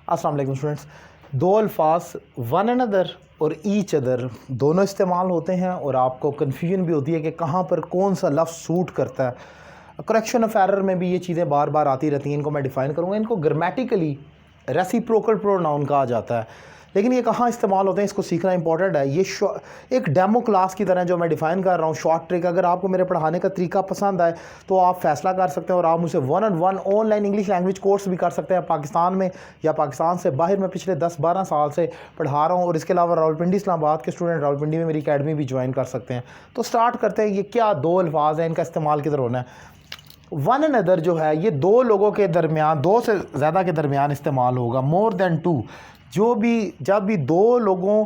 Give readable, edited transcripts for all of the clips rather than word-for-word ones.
अस्सलाम वालेकुम स्टूडेंट्स। दो अल्फाज वन अनदर और ईच अदर दोनों इस्तेमाल होते हैं और आपको कन्फ्यूजन भी होती है कि कहाँ पर कौन सा लफ्ज़ सूट करता है। करेक्शन ऑफ एरर में भी ये चीज़ें बार बार आती रहती हैं। इनको मैं डिफ़ाइन करूँगा। इनको ग्रामेटिकली रेसिप्रोकल प्रोनाउन कहा जाता है, लेकिन ये कहाँ इस्तेमाल होते हैं इसको सीखना इंपॉर्टेंट है। ये एक डेमो क्लास की तरह जो मैं डिफ़ाइन कर रहा हूँ, शॉर्ट ट्रिक। अगर आपको मेरे पढ़ाने का तरीका पसंद आए तो आप फैसला कर सकते हैं और आप मुझसे 1-on-1 online English language course भी कर सकते हैं। पाकिस्तान में या पाकिस्तान से बाहर मैं पिछले 10-12 साल से पढ़ा रहा हूँ और इसके अलावा रावलपिंडी इस्लामाबाद के स्टूडेंट रावलपिंडी में मेरी अकेडमी भी ज्वाइन कर सकते हैं। तो स्टार्ट करते हैं। ये क्या दो अल्फाज हैं, इनका इस्तेमाल किधर होना है। वन अनदर जो है ये दो लोगों के दरमियान, दो से ज़्यादा के दरमियान इस्तेमाल होगा। मोर देन टू, जब भी दो लोगों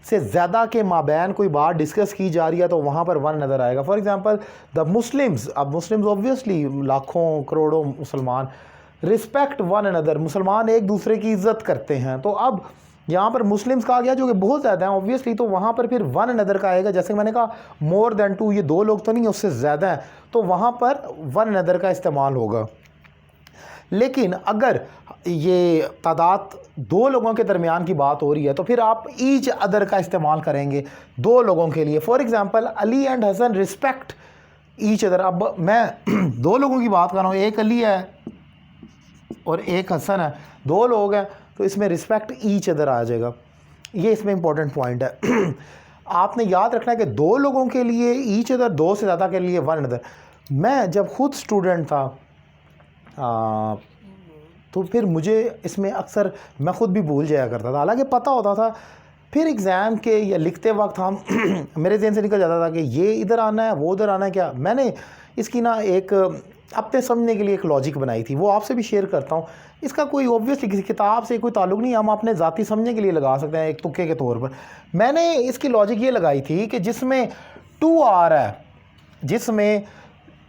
से ज़्यादा के माबैन कोई बात डिस्कस की जा रही है तो वहाँ पर वन अनदर आएगा। फॉर एग्जांपल द मुस्लिम्स, अब मुस्लिम्स ऑब्वियसली लाखों करोड़ों मुसलमान, रिस्पेक्ट वन अनदर, मुसलमान एक दूसरे की इज़्ज़त करते हैं। तो अब यहाँ पर मुस्लिम्स कहा गया जो कि बहुत ज़्यादा हैं ऑब्वियसली, तो वहाँ पर फिर वन अनदर का आएगा। जैसे मैंने कहा मोर देन टू, ये दो लोग तो नहीं, उससे ज़्यादा हैं, तो वहाँ पर वन अनदर का इस्तेमाल होगा। लेकिन अगर ये तादाद दो लोगों के दरमियान की बात हो रही है तो फिर आप ईच अदर का इस्तेमाल करेंगे दो लोगों के लिए। For example Ali and Hasan respect each other. अब मैं दो लोगों की बात कर रहा हूँ, एक अली है और एक हसन है, दो लोग हैं, तो इसमें रिस्पेक्ट ईच अदर आ जाएगा। ये इसमें इंपॉर्टेंट पॉइंट है। आपने याद रखना है कि दो लोगों के लिए ईच अदर, दो से ज़्यादा के लिए वन अदर। मैं जब खुद स्टूडेंट था तो फिर मुझे इसमें अक्सर मैं ख़ुद भी भूल जाया करता था, हालांकि पता होता था। फिर एग्ज़ाम के या लिखते वक्त हम मेरे ज़हन से निकल जाता था कि ये इधर आना है, वो उधर आना है। क्या मैंने इसकी ना एक अपने समझने के लिए एक लॉजिक बनाई थी, वो आपसे भी शेयर करता हूँ। इसका कोई ऑब्वियसली किसी किताब से कोई ताल्लुक़ नहीं, हम अपने ज़ाती समझने के लिए लगा सकते हैं एक तुक्के के तौर पर। मैंने इसकी लॉजिक ये लगाई थी कि जिसमें टू आ रहा है, जिसमें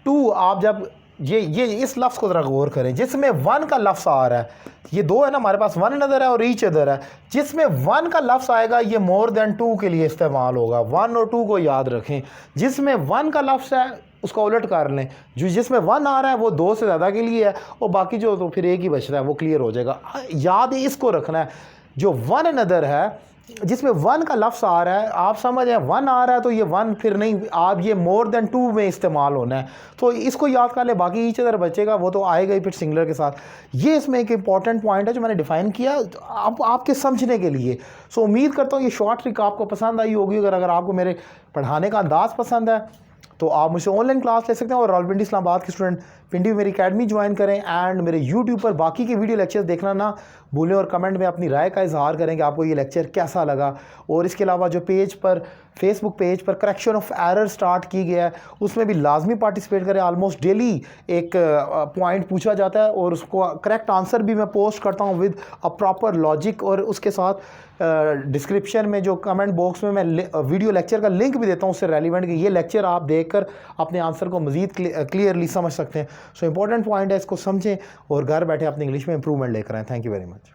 टू, आप जब ये इस लफ्ज़ को ज़रा गौर करें, जिसमें वन का लफ्ज़ आ रहा है, ये दो है ना हमारे पास, वन अनदर है और ईच अदर है। जिसमें वन का लफ्ज़ आएगा ये मोर देन टू के लिए इस्तेमाल होगा। वन और टू को याद रखें। जिसमें वन का लफ्ज़ है उसका उलट कर लें, जो जिसमें वन आ रहा है वो दो से ज़्यादा के लिए है और बाकी जो तो फिर एक ही बच रहा है वो क्लियर हो जाएगा। याद इसको रखना है। जो वन अनदर है जिसमें वन का लफ्ज़ आ रहा है, आप समझ हैं, वन आ रहा है तो ये वन फिर नहीं, आप ये मोर देन टू में इस्तेमाल होना है। तो इसको याद कर ले, बाकी ईच अदर बचेगा वो तो आएगा ही फिर सिंगुलर के साथ। ये इसमें एक इंपॉर्टेंट पॉइंट है जो मैंने डिफ़ाइन किया आपके समझने के लिए। सो उम्मीद करता हूँ ये शॉर्ट ट्रिक आपको पसंद आई होगी। अगर आपको मेरे पढ़ाने का अंदाज़ पसंद है तो आप मुझसे ऑनलाइन क्लास ले सकते हैं और रावलपिंडी इस्लामाबाद के स्टूडेंट पिंडी में मेरी अकेडमी ज्वाइन करें। एंड मेरे यूट्यूब पर बाकी के वीडियो लेक्चर्स देखना ना भूलें और कमेंट में अपनी राय का इजहार करें कि आपको ये लेक्चर कैसा लगा। और इसके अलावा जो पेज पर, फेसबुक पेज पर करेक्शन ऑफ एरर स्टार्ट की गया है, उसमें भी लाजमी पार्टिसिपेट करें। ऑलमोस्ट डेली एक पॉइंट पूछा जाता है और उसको करेक्ट आंसर भी मैं पोस्ट करता हूँ विद अ प्रॉपर लॉजिक, और उसके साथ डिस्क्रिप्शन में जो कमेंट बॉक्स में मैं वीडियो लेक्चर का लिंक भी देता हूँ उससे रेलिवेंट कि ये लेक्चर आप देखकर अपने आंसर को मज़ीद क्लियरली समझ सकते हैं। सो इंपॉर्टेंट पॉइंट है, इसको समझें और घर बैठे अपनी इंग्लिश में इंप्रूवमेंट लेकर आएँ। Thank you very much.